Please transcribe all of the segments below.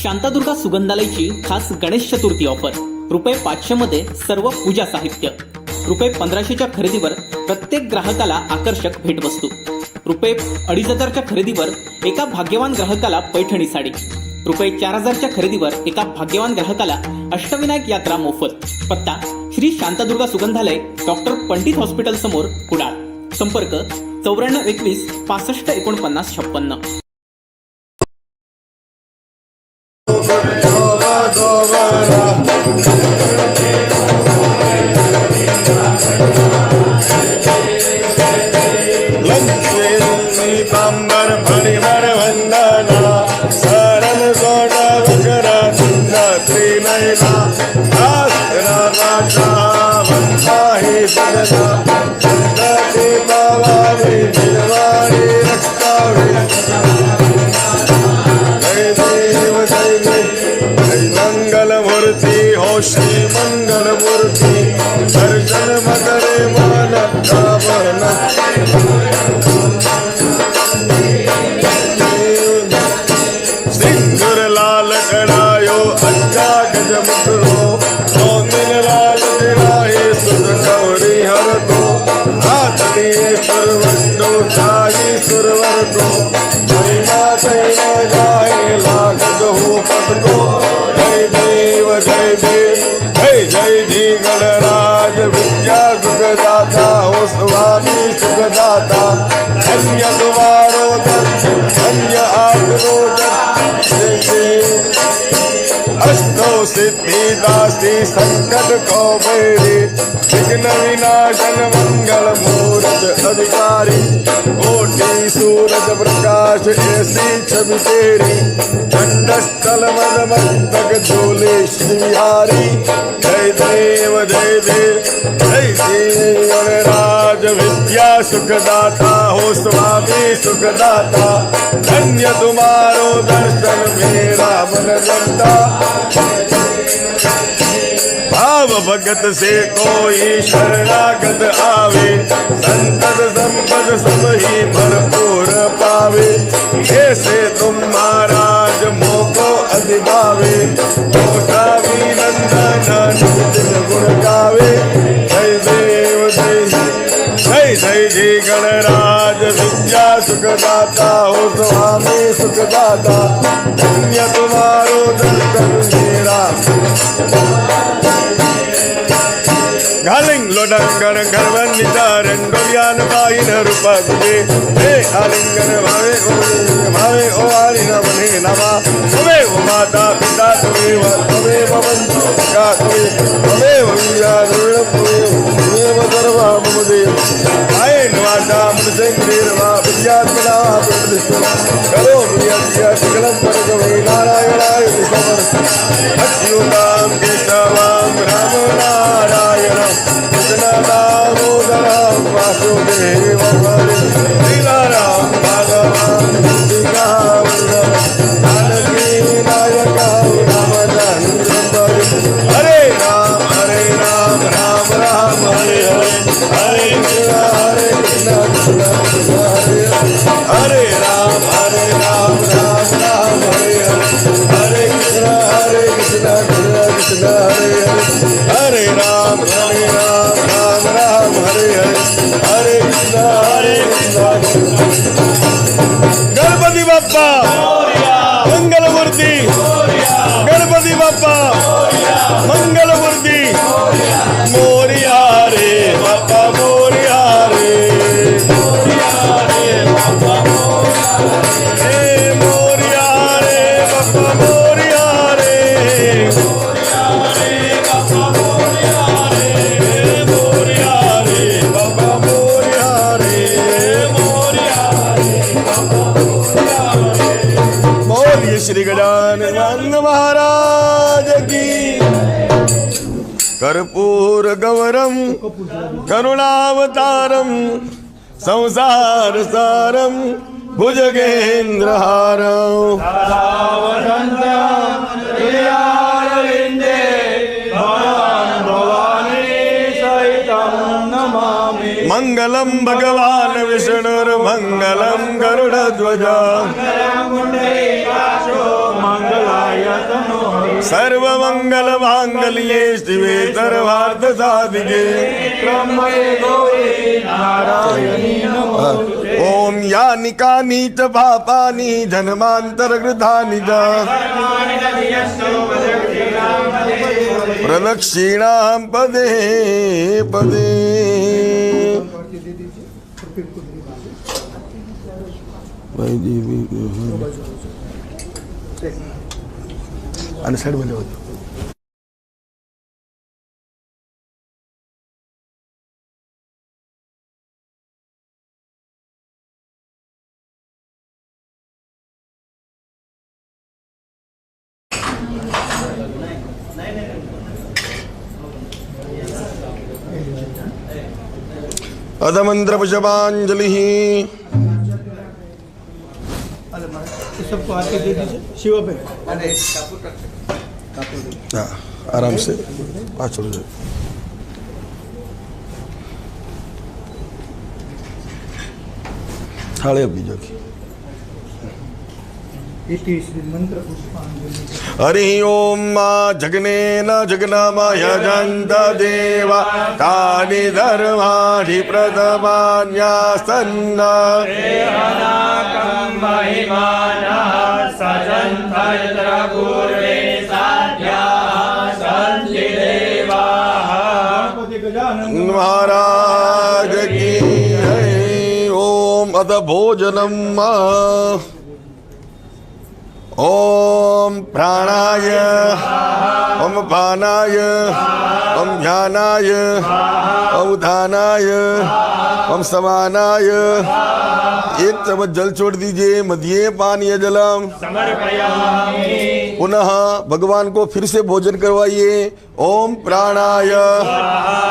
शांतादुर्गा सुगंधालयची खास गणेश चतुर्थी ऑफर ₹500 मध्ये सर्व पूजा साहित्य, ₹1500च्या खरेदीवर प्रत्येक ग्राहकाला आकर्षक भेटवस्तू, ₹2500च्या खरेदीवर एका भाग्यवान ग्राहकाला पैठणी साडी, ₹4000च्या खरेदीवर एका भाग्यवान ग्राहकाला अष्टविनायक यात्रा मोफत। पत्ता श्री शांतादुर्गा सुगंधालय, डॉक्टर पंडित हॉस्पिटल समोर, कुडाळ। संपर्क 9421 65 49 56। श्री मंगल मूर्ति दर्शन मकरे मन कामन सिंदूर लाल कड़ायो अच्छा गज मुकरो मोमिन लाल दिलाए सुध कौरी हर को हाथ लिए सुरवंडो चाही सुरवर को महिमा सैना जाए लाख हो पद को जय देव जय देव जय जी गणराज विद्या सुखदाता हो स्वामी सुखदाता धन्य तुम्हारो दर्शन धन्य आपरो दर्शन अष्टो सिद्धि दासी संकट को बैरी विघ्न विनाशन मंगल मूर्त अधिकारी कोटि सूरज प्रकाश ऐसी छवि तेरी चंडस्थल मद मस्तक झूले श्रीहारी जय देव जय देव जय देव गणराज विद्या सुखदाता हो स्वामी सुखदाता धन्य तुम्हारो दर्शन मेरा मन रमता भाव भगत से कोई शरणागत आवे संतत संपद सब ही भरपूर पावे ऐसे तुम महाराज मोको अधिभावे स्वामी नंदन निज गुण गावे जय देव जय जय जय जी गणराज विद्या सुखदाता हो स्वामी सुखदाता धन्य तुम्हारो दर्शन मेरा घालिंग लोडंगन घरवन निचारन डोलियान पाइन रूपा तुझे हे आलिंगन भावे ओ आरि नमने नमा तुमे ओ माता पिता तुमे भवन्तु का तुमे विद्या दुर्लभ तुमे सर्वा मम देव आये नवादा मुझे निर्वा विद्यात्मना प्रतिष्ठा करो विद्या सकलम परगवे नारायणाय विष्णुवर अच्युतां केशवां राम नारायण दामोदरं वासुदेवं लीलाराम भगवान् हरे राम राम राम हरे हरे हरे कृष्ण कृष्ण हरे राम राम राम हरे हरे कृष्ण कृष्ण हरे हरे राम राम हरे हरे कृष्ण गणपति बाप्पा मंगल मूर्ति गणपति बाप्पा मंगल मूर्ति मोरिया रे बाप्पा मोरिया रे मोरिया रे बाप्पा मोरिया रे श्री गजानन महाराज की। कर्पूर गौरम करुणावतारम संसार सारम भुजगेन्द्रहारम मंगलम भगवान विष्णुर्मंगलम गरुड़ध्वज मंगलाय सर्व मंगल मांगल्ये शिवे सर्वार्थ साधिके ओम यानि कानि च पापानि जन्मान्तरकृतानि च प्रदक्षिणां पदे पदे. आणि साइड मध्ये होतो. अधमंत्र पुष्पांजलि. सबको आके दे दीजिए शिव पे. हाँ आराम से पाँच हो जाए. थाळे बीजो की. इति श्री मंत्र पुष्पांजलि. हरि ओम मा जगनेन जगनामय जन्त देवा तानि धर्माणि प्रथमान्यासन्न महाराज की जय. ओम अथ भोजनम ओम प्राणाय ओम पानाय ओम ध्यानाय ओम धानाय ओम समानाय. एक चम्मच जल छोड़ दीजिए. मध्य पानीय जलम पुनः भगवान को फिर से भोजन करवाइए. ओम प्राणाय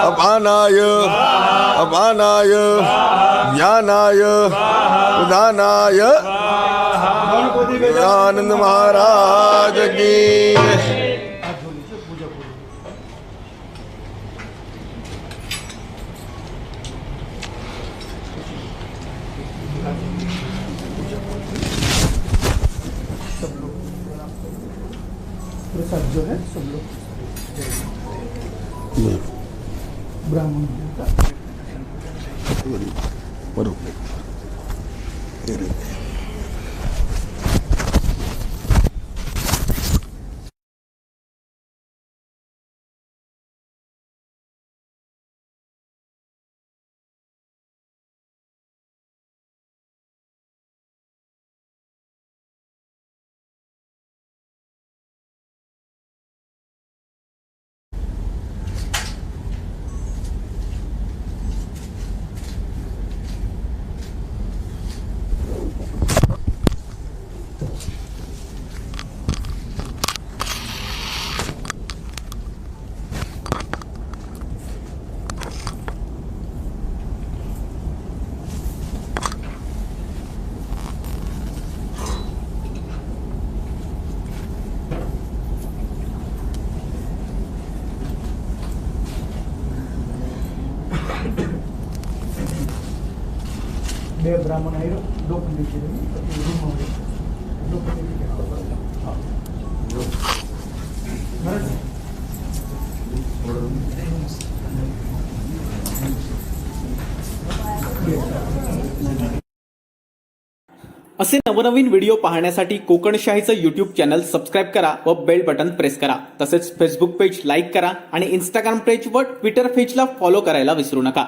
अपानाय अपानाय ध्यानाय उदानाय. आनंद महाराज की. प्रसाद जो है सब लोग ब्राह्मण का. बरोबर. બે બ્રાહ્મણ આવ્યો લોક નીચે લોક असे नवनवीन व्हिडिओ पाहण्यासाठी कोकणशाहीचं यूट्यूब चॅनल सबस्क्राईब करा व बेल बटन प्रेस करा. तसेच फेसबुक पेज लाईक करा आणि इंस्टाग्राम पेज व ट्विटर पेजला फॉलो करायला विसरू नका.